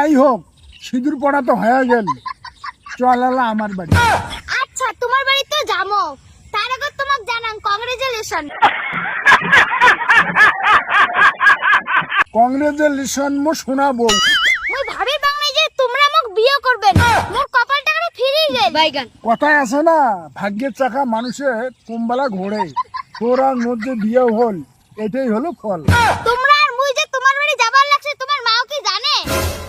যাই হোক, সিঁদুর পড়া তো হয়ে গেল, চল এলা আমার বাড়ি। আচ্ছা তোমার বাড়ি তো যাবো, তার আগে তোমাকে জানান কংগ্রেচুলেশন। কংগ্রেচুলেশন মো শোনাবো। মুই ভাবি বাংলাই যে তোমরা মোক বিয়ে করবেন, মোর কপালটা করে ফিরে গেল বাইগান। কথায় আছে না, ভাগ্যের চাকা মানুষের কোমবেলা ঘোরে, তোর আর মধ্যে বিয়ে হল, এটাই হলো ফল। তোমরা আর মুই যে তোমার বাড়ি যাবার লাগছে, তোমার মাও কি জানে?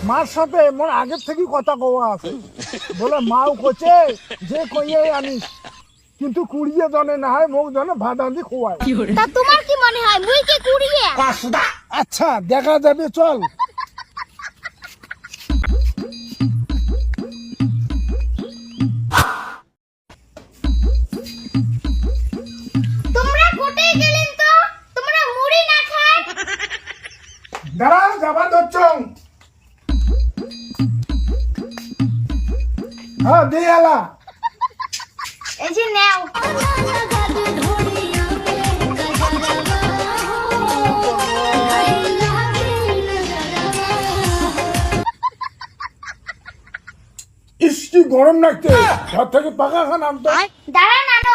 মার সাথে মোর আগের থেকে কথা কওয়া আছে, বলে মাও কোচে যে কইয়ে আনিস, কিন্তু কুড়িয়ে জনে না হয় মোক জনে ভাদান্দি খোয়ায়। তা তোমার কি মনে হয় মুই কি কুড়িয়ে? আচ্ছা দেখা যাবে, চল। তোমরা কোথায় গেলেন তো? তোমরা মুড়ি না খায়? দাঁড়া, যাবা দচ্ছং। হ্যাঁ দে আলা। এই যে নাও। ইস্টি গরম লাগছে, ঘর থেকে পাকা খান আনতো। দাঁড়া নানো।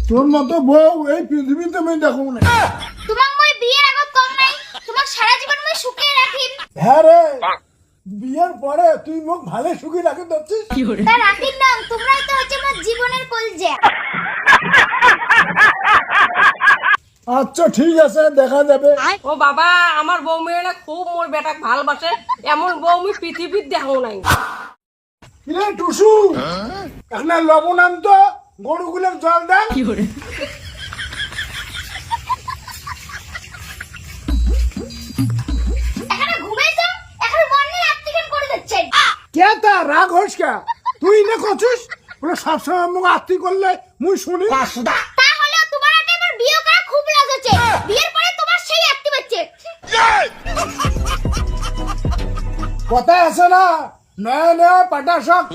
তোর মতো বউ এই পৃথিবীতে আমি দেখো না। তোমাক মই বিয়ের আগত কম নাই, তোমাক সারা জীবন মই সুখে রাখিম। হ্যাঁ রে, বিয়ের পরে তুই মোক ভালো সুখী রাখে দিচ্ছিস। তা রাখিম না, তোমরাই তো হচ্ছে আমার জীবনের কলজা। আচ্ছা ঠিক আছে, দেখা যাবে। ও বাবা, আমার বউ মেয়েরা খুব মোর বেটাক ভালবাসে, এমন বউ আমি পৃথিবীর দেখো নাই। কিরে টুসু, এখন লবণ আনতো, গরুগুলোর জল দেন। এখানে ঘুমাইছো, এখন বন্যে আত্মীয়ন করে দিচ্ছেন। কে তা রাগ হস কে? তুই না করছিস বলে সবসময় মুখ আত্মি করলে মুই শুনি। তাহলে তোমার একটা এবার বিয়ে করা খুব লাগছে, বিয়ের পরে তোমার সেই আত্মীয় বাচ্চে। কথা আছে না, নয়া নয়া পাটা শাক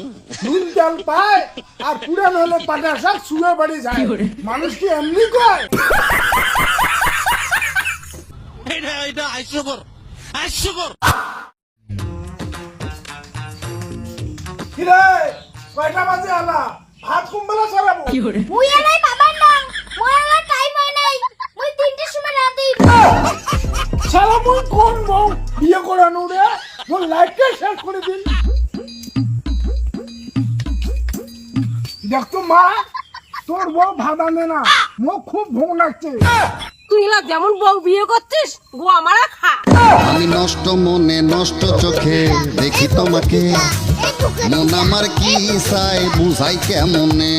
নুন তেল পায়, আর পুরান হলে পাটা শাক শুয়ে বাড়ি যায়। মানুষ কি এমনি কয়? এটা হাস্যকর। কিরে কয়টা বাজে আলা? ভাত কুম্বলা চালাবো। মুই এলাই বাবার নাম, মোর এলাই টাইম হয় নাই, মুই 3টের সময় রাতে। শালা মুই কোন বউ বিয়ে করানো রে? মোর লাইফটা শেষ করে দিন। দেখতো মা, তোর বউ ভাত আনে না, মোক খুব ভোগ লাগছে। তুই এলা যেমন বউ বিয়ে করছিস, গো আমারা খা। আমি নষ্ট মনে নষ্ট চোখে দেখি তোমাকে, মন আমার কি চাই বুঝাই কেমনে।